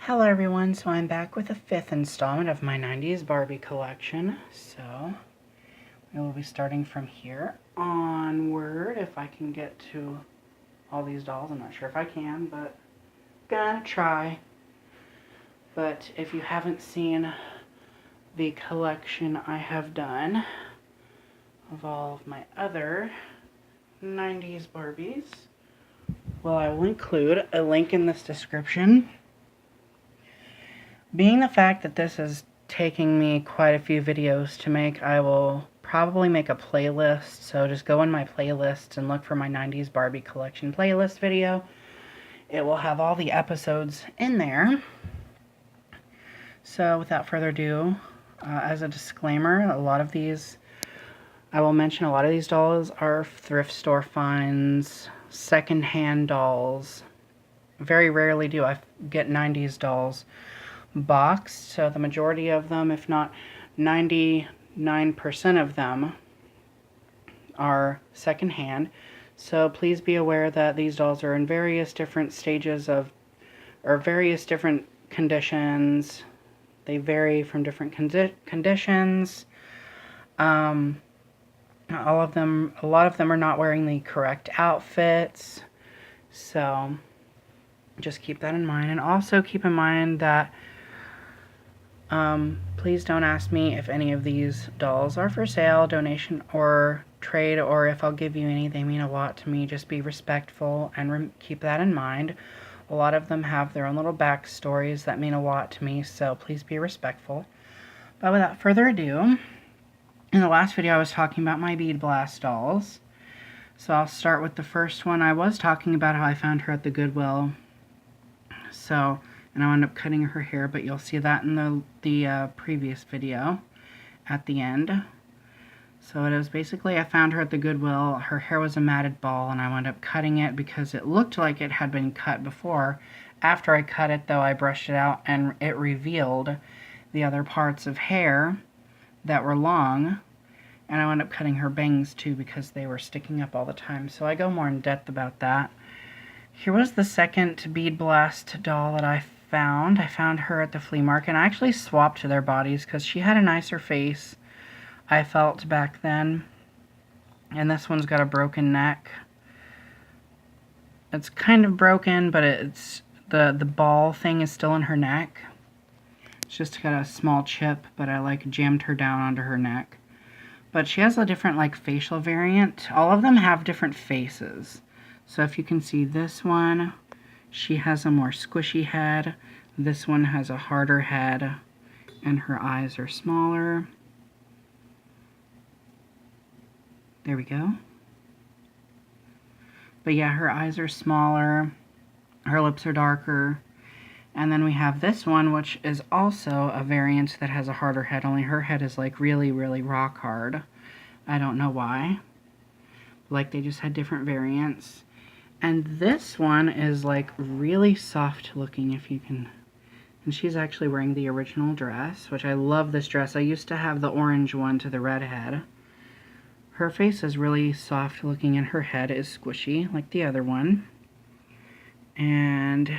Hello everyone, so I'm back with the 5th installment of my 90s Barbie collection. So we will be starting from here onward. If I can get to all these dolls, I'm not sure if I can, but gonna try. But if you haven't seen the collection I have done of all of my other 90s Barbies, well, I will include a link in this description. Being the fact that this is taking me quite a few videos to make, I will probably make a playlist. So just go in my playlists and look for my 90s Barbie collection playlist video. It will have all the episodes in there. So without further ado, as a disclaimer, I will mention a lot of these dolls are thrift store finds, secondhand dolls. Very rarely do I get 90s dolls boxed, so the majority of them, if not 99% of them, are secondhand. So please be aware that these dolls are in various different stages of, or various different conditions. They vary from different conditions. A lot of them are not wearing the correct outfits, so just keep that in mind. And also keep in mind that please don't ask me if any of these dolls are for sale, donation, or trade, or if I'll give you any. They mean a lot to me. Just be respectful and keep that in mind. A lot of them have their own little backstories that mean a lot to me, so please be respectful. But without further ado, in the last video I was talking about my Bead Blast dolls. So I'll start with the first one. I was talking about how I found her at the Goodwill. And I wound up cutting her hair, but you'll see that in the previous video at the end. So it was basically, I found her at the Goodwill. Her hair was a matted ball, and I wound up cutting it because it looked like it had been cut before. After I cut it, though, I brushed it out, and it revealed the other parts of hair that were long. And I wound up cutting her bangs, too, because they were sticking up all the time. So I go more in depth about that. Here was the second Bead Blast doll that I found. I found her at the flea market, and I actually swapped their bodies because she had a nicer face, I felt, back then. And this one's got a broken neck. It's kind of broken, but it's the ball thing is still in her neck. It's just got a small chip, but I jammed her down onto her neck. But she has a different facial variant. All of them have different faces. So if you can see this one, she has a more squishy head. This one has a harder head, and her eyes are smaller. There we go. But yeah, her eyes are smaller. Her lips are darker. And then we have this one, which is also a variant that has a harder head, only her head is really, really rock hard. I don't know why. They just had different variants. And this one is really soft looking, if you can. And she's actually wearing the original dress, which I love this dress. I used to have the orange one to the red head. Her face is really soft looking and her head is squishy like the other one. And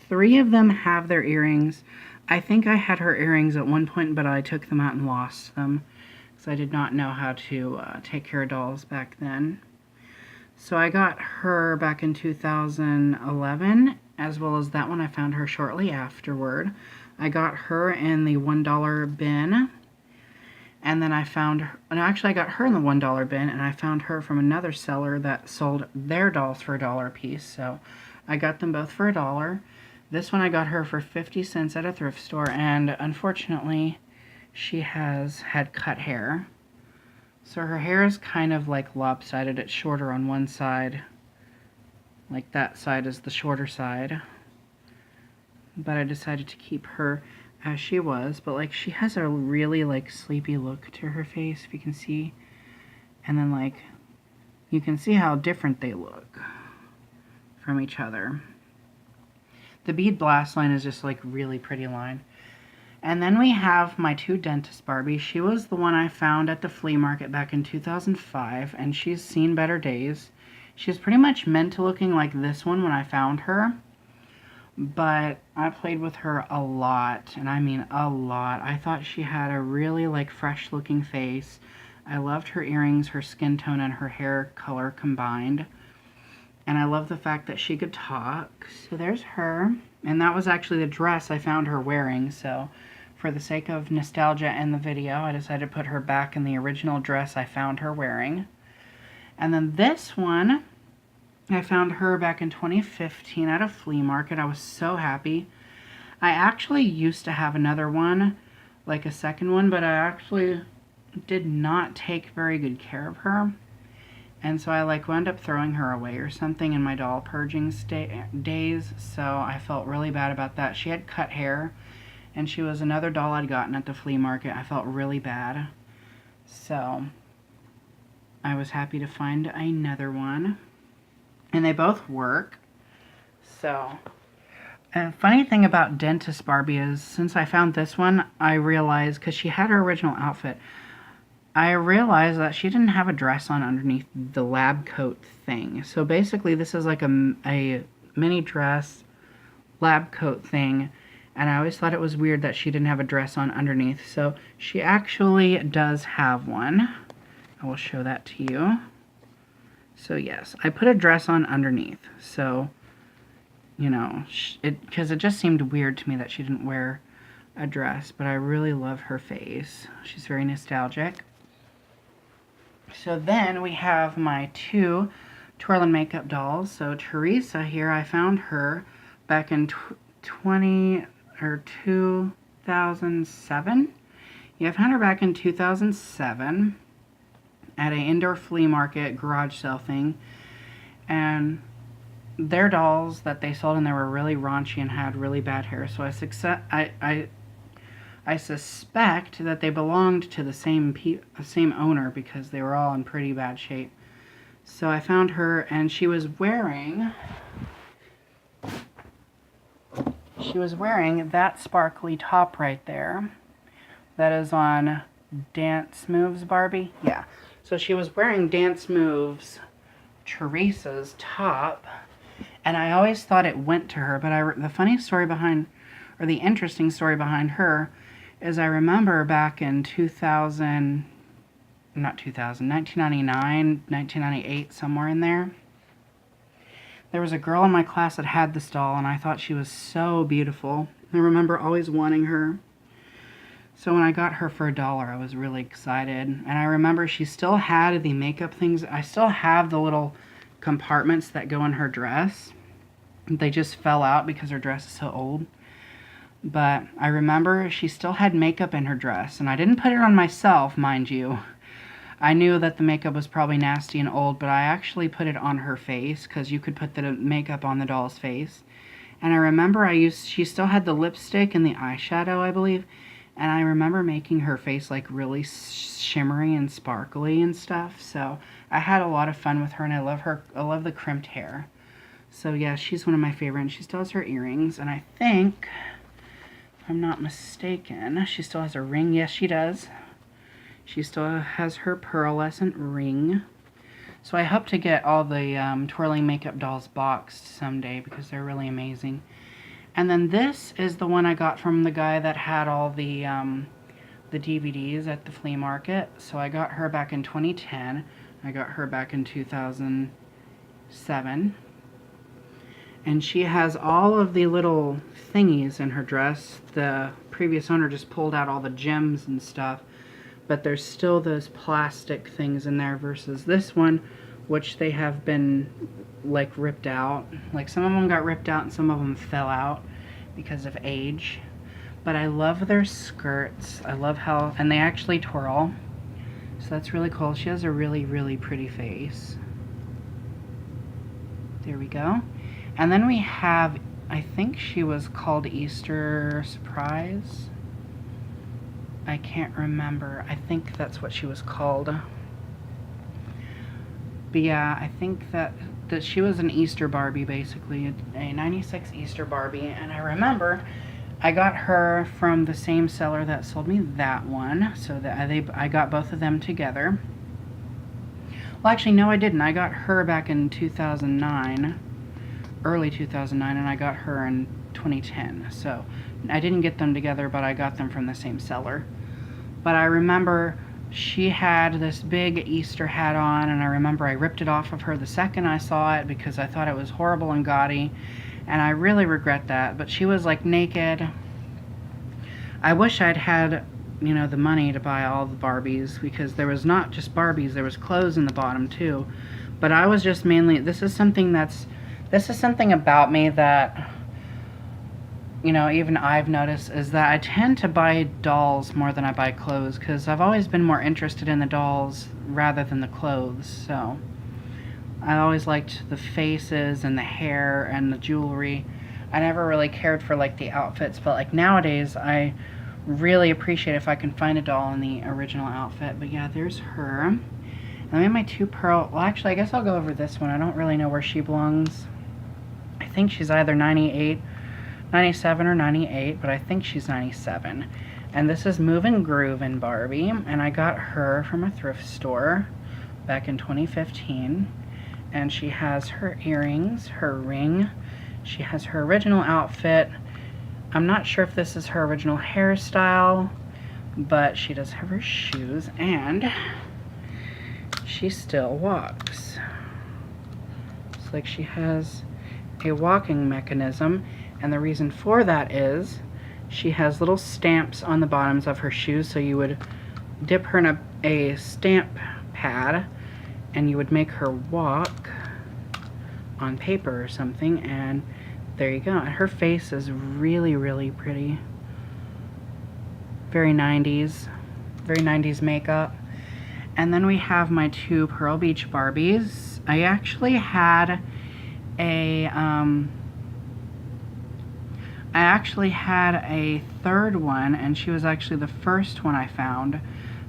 3 of them have their earrings. I think I had her earrings at one point, but I took them out and lost them because I did not know how to take care of dolls back then. So I got her back in 2011, as well as that one. I found her shortly afterward. I got her in the $1 bin, and then I found her, and actually I got her in the $1 bin, and I found her from another seller that sold their dolls for $1 a piece, so I got them both for $1. This one I got her for 50 cents at a thrift store, and unfortunately she has had cut hair. So her hair is kind of lopsided. It's shorter on one side. That side is the shorter side. But I decided to keep her as she was. But she has a really sleepy look to her face, if you can see. And then you can see how different they look from each other. The Bead Blast line is just really pretty line. And then we have my 2 dentist Barbies. She was the one I found at the flea market back in 2005, and she's seen better days. She's pretty much meant to looking like this one when I found her, but I played with her a lot, and I mean a lot. I thought she had a really like fresh looking face. I loved her earrings, her skin tone, and her hair color combined. And I love the fact that she could talk. So there's her. And that was actually the dress I found her wearing. So for the sake of nostalgia and the video, I decided to put her back in the original dress I found her wearing. And then this one, I found her back in 2015 at a flea market. I was so happy. I actually used to have another one, like a second one, but I actually did not take very good care of her. And so I like wound up throwing her away or something in my doll purging days, so I felt really bad about that. She had cut hair, and she was another doll I'd gotten at the flea market. I felt really bad. So I was happy to find another one. And they both work. So, and funny thing about Dentist Barbie is, since I found this one, I realized, because she had her original outfit, I realized that she didn't have a dress on underneath the lab coat thing. So basically this is like a mini dress lab coat thing, and I always thought it was weird that she didn't have a dress on underneath. So she actually does have one. I will show that to you. So yes, I put a dress on underneath. So, you know, because it just seemed weird to me that she didn't wear a dress, but I really love her face. She's very nostalgic. So then we have my two twirl and makeup dolls. So Teresa here, I found her back in 2007. Yeah, I found her back in 2007 at an indoor flea market garage sale thing. And their dolls that they sold in there were really raunchy and had really bad hair. So I suspect that they belonged to the same owner, because they were all in pretty bad shape. So I found her, and she was wearing that sparkly top right there. That is on Dance Moves Barbie. Yeah. So she was wearing Dance Moves Teresa's top, and I always thought it went to her, but the funny story behind, or the interesting story behind her, is I remember back in 1999, 1998, somewhere in there, there was a girl in my class that had this doll, and I thought she was so beautiful. I remember always wanting her. So when I got her for $1, I was really excited. And I remember she still had the makeup things. I still have the little compartments that go in her dress. They just fell out because her dress is so old. But I remember she still had makeup in her dress, and I didn't put it on myself, mind you. I knew that the makeup was probably nasty and old, but I actually put it on her face, because you could put the makeup on the doll's face. And I remember she still had the lipstick and the eyeshadow, I believe, and I remember making her face like really shimmery and sparkly and stuff. So I had a lot of fun with her, and I love the crimped hair. So yeah, she's one of my favorites. She still has her earrings, and I think, if I'm not mistaken, she still has a ring. Yes, she does. She still has her pearlescent ring. So I hope to get all the twirling makeup dolls boxed someday, because they're really amazing. And then this is the one I got from the guy that had all the DVDs at the flea market. So I got her back in 2010. I got her back in 2007. And she has all of the little thingies in her dress. The previous owner just pulled out all the gems and stuff, but there's still those plastic things in there, versus this one, which they have been like ripped out. Like some of them got ripped out and some of them fell out because of age. But I love their skirts. I love how, and they actually twirl. So that's really cool. She has a really, really pretty face. There we go. And then we have, I think she was called Easter Surprise. I can't remember. I think that's what she was called. But yeah, I think that she was an Easter Barbie, basically. A 96 Easter Barbie. And I remember I got her from the same seller that sold me that one. So that I got both of them together. Well, actually, no, I didn't. I got her back in 2009. Early 2009, and I got her in 2010. So I didn't get them together, but I got them from the same seller. But I remember she had this big Easter hat on, and I remember I ripped it off of her the second I saw it because I thought it was horrible and gaudy, and I really regret that. But she was like naked. I wish I'd had, you know, the money to buy all the Barbies, because there was not just Barbies, there was clothes in the bottom too. But I was just mainly, this is something about me that, you know, even I've noticed, is that I tend to buy dolls more than I buy clothes, because I've always been more interested in the dolls rather than the clothes. So I always liked the faces and the hair and the jewelry. I never really cared for like the outfits, but like nowadays I really appreciate if I can find a doll in the original outfit. But yeah, there's her. And then we have my two pearl, well actually I guess I'll go over this one. I don't really know where she belongs. I think she's either 97 or 98, but I think she's 97. And this is Move and Groove in Barbie, and I got her from a thrift store back in 2015. And she has her earrings, her ring, she has her original outfit. I'm not sure if this is her original hairstyle, but she does have her shoes, and she still walks. It's like she has a walking mechanism. And the reason for that is she has little stamps on the bottoms of her shoes, so you would dip her in a stamp pad and you would make her walk on paper or something, and there you go. And her face is really, really pretty. Very 90s. Very 90s makeup. And then we have my two Pearl Beach Barbies. I actually had a third one, and she was actually the first one I found,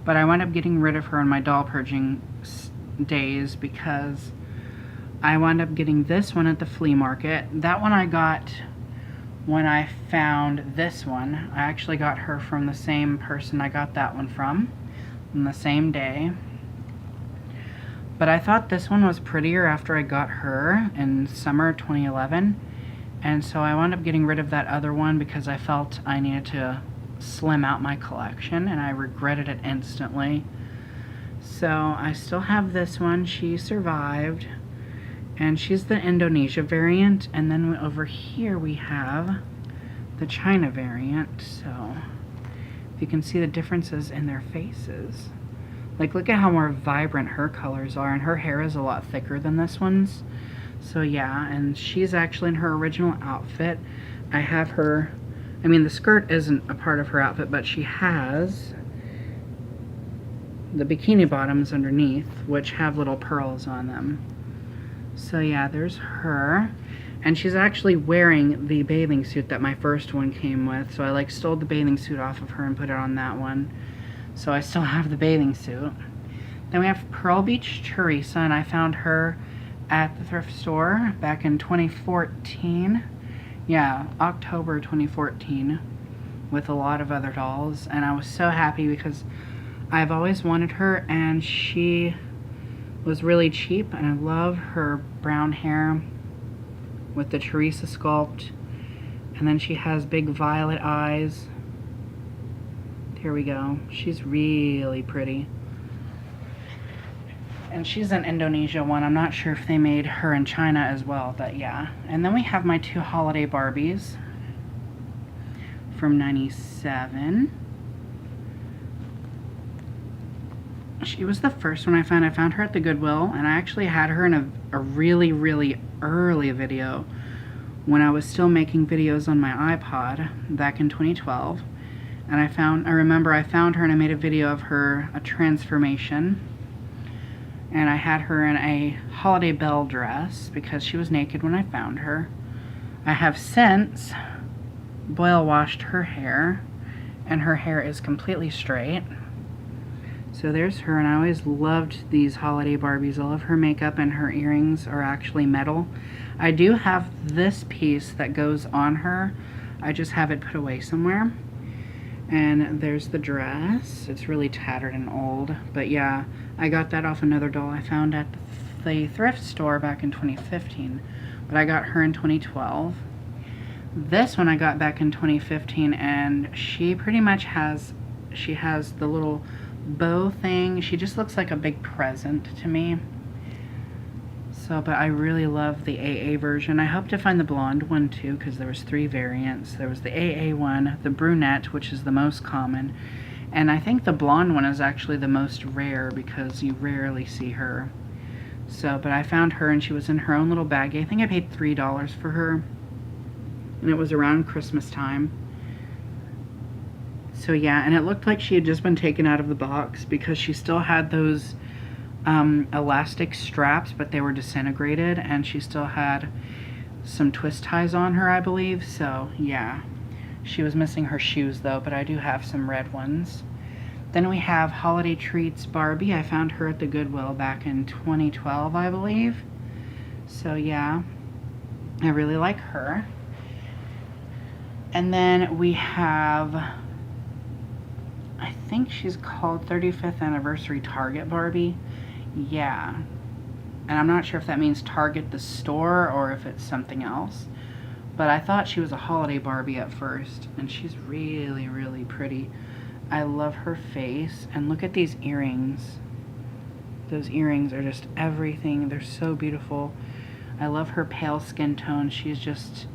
but I wound up getting rid of her in my doll purging days because I wound up getting this one at the flea market. That one I got when I found this one. I actually got her from the same person I got that one from on the same day. But I thought this one was prettier after I got her in summer 2011. And so I wound up getting rid of that other one because I felt I needed to slim out my collection, and I regretted it instantly. So I still have this one. She survived, and she's the Indonesia variant. And then over here we have the China variant. So if you can see the differences in their faces. Like, look at how more vibrant her colors are, and her hair is a lot thicker than this one's. So yeah, and she's actually in her original outfit. I have her, I mean the skirt isn't a part of her outfit, but she has the bikini bottoms underneath, which have little pearls on them. So yeah, there's her. And she's actually wearing the bathing suit that my first one came with. So I like stole the bathing suit off of her and put it on that one. So I still have the bathing suit. Then we have Pearl Beach Teresa, and I found her at the thrift store back in 2014. Yeah, October 2014, with a lot of other dolls. And I was so happy because I've always wanted her, and she was really cheap, and I love her brown hair with the Teresa sculpt. And then she has big violet eyes. Here we go. She's really pretty. And she's an Indonesia one. I'm not sure if they made her in China as well, but yeah. And then we have my two holiday Barbies from 97. She was the first one I found. I found her at the Goodwill, and I actually had her in a really, really early video when I was still making videos on my iPod back in 2012. And I remember I found her and I made a video of her, a transformation. And I had her in a holiday belle dress because she was naked when I found her. I have since boil washed her hair, and her hair is completely straight. So there's her, and I always loved these holiday Barbies. All of her makeup and her earrings are actually metal. I do have this piece that goes on her. I just have it put away somewhere. And there's the dress. It's really tattered and old, but yeah, I got that off another doll I found at the thrift store back in 2015, but I got her in 2012. This one I got back in 2015, and she pretty much has, she has the little bow thing. She just looks like a big present to me. So, but I really love the AA version. I hope to find the blonde one too, because there was 3 variants. There was the AA one, the brunette, which is the most common, and I think the blonde one is actually the most rare because you rarely see her. So, but I found her and she was in her own little baggie. I think I paid $3 for her, and it was around Christmas time. So yeah, and it looked like she had just been taken out of the box because she still had those elastic straps, but they were disintegrated, and she still had some twist ties on her, I believe. So yeah, she was missing her shoes though, but I do have some red ones. Then we have Holiday Treats Barbie. I found her at the Goodwill back in 2012, I believe. So yeah, I really like her. And then we have, I think she's called 35th Anniversary Target Barbie. Yeah, and I'm not sure if that means Target the store or if it's something else, but I thought she was a holiday Barbie at first, and she's really, really pretty. I love her face, and look at these earrings. Those earrings are just everything. They're so beautiful. I love her pale skin tone. She's just,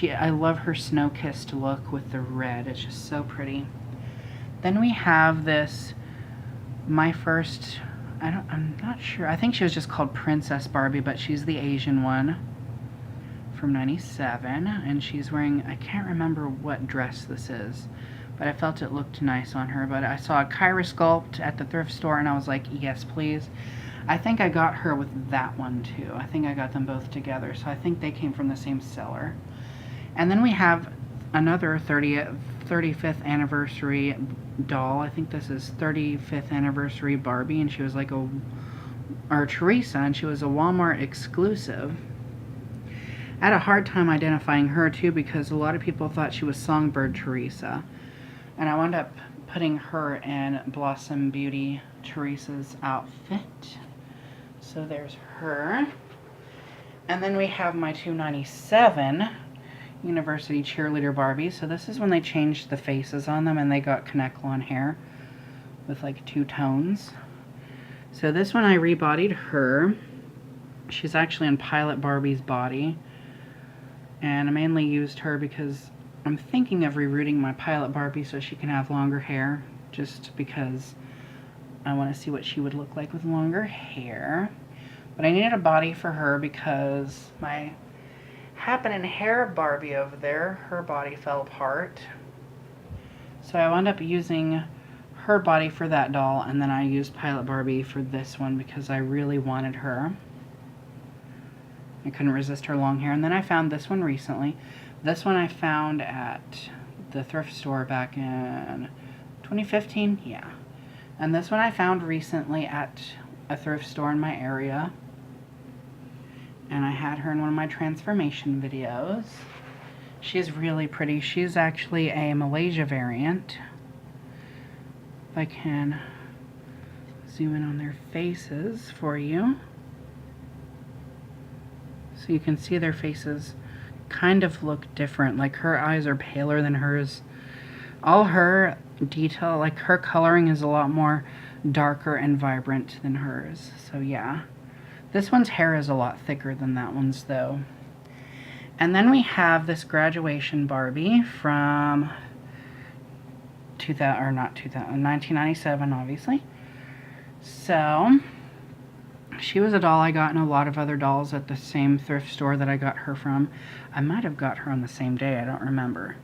I love her snow-kissed look with the red. It's just so pretty. Then we have this, my first, I'm not sure. I think she was just called Princess Barbie, but she's the Asian one from 97, and she's wearing, I can't remember what dress this is, but I felt it looked nice on her. But I saw a Kyra sculpt at the thrift store, and I was like, yes, please. I think I got her with that one too. I think I got them both together, so I think they came from the same seller. And then we have another 35th anniversary doll. I think this is 35th anniversary Barbie, and she was like or Teresa, and she was a Walmart exclusive. I had a hard time identifying her too because a lot of people thought she was Songbird Teresa, and I wound up putting her in Blossom Beauty Teresa's outfit. So there's her. And then we have my 297 University Cheerleader Barbie. So this is when they changed the faces on them and they got Connect-Lawn hair with like 2 tones. So this one I rebodied her. She's actually in Pilot Barbie's body. And I mainly used her because I'm thinking of rerouting my Pilot Barbie so she can have longer hair, just because I want to see what she would look like with longer hair. But I needed a body for her because my Happening Hair Barbie over there, her body fell apart. So I wound up using her body for that doll, and then I used Pilot Barbie for this one because I really wanted her. I couldn't resist her long hair. And then I found this one recently. This one I found at the thrift store back in 2015, yeah. And this one I found recently at a thrift store in my area. And I had her in one of my transformation videos. She's really pretty. She's actually a Malaysia variant. If I can zoom in on their faces for you. So you can see their faces kind of look different. Like her eyes are paler than hers. All her detail, like her coloring is a lot more darker and vibrant than hers. So yeah. This one's hair is a lot thicker than that one's though. And then we have this graduation Barbie from 1997, obviously. So she was a doll I got in a lot of other dolls at the same thrift store that I got her from. I might have got her on the same day, I don't remember.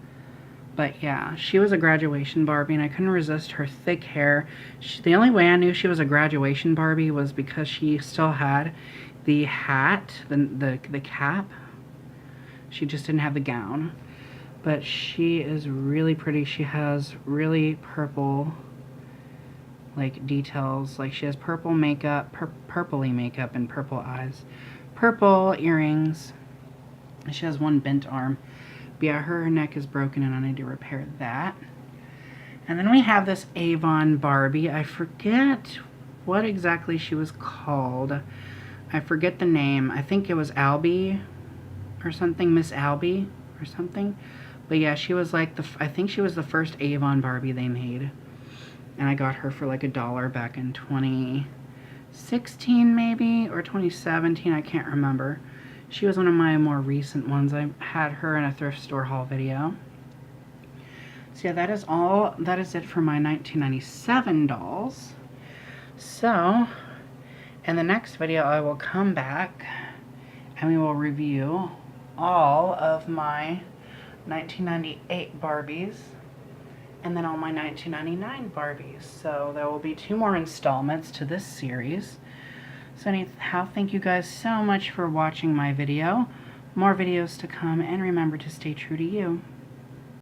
But yeah, she was a graduation Barbie, and I couldn't resist her thick hair. The only way I knew she was a graduation Barbie was because she still had the hat, the cap. She just didn't have the gown. But she is really pretty. She has really purple, like, details. Like, she has purple makeup, purpley makeup, and purple eyes. Purple earrings. She has one bent arm. But yeah, her neck is broken and I need to repair that. And then we have this Avon Barbie. I forget what exactly she was called. I forget the name. I think it was Albie or something, Miss Albie. or something. But yeah, she was like I think she was the first Avon Barbie they made. And I got her for like $1 back in 2016 maybe, or 2017, I can't remember. She was one of my more recent ones. I had her in a thrift store haul video. So yeah, that is it for my 1997 dolls. So, in the next video I will come back and we will review all of my 1998 Barbies and then all my 1999 Barbies. So there will be 2 more installments to this series. So anyhow, thank you guys so much for watching my video. More videos to come, and remember to stay true to you.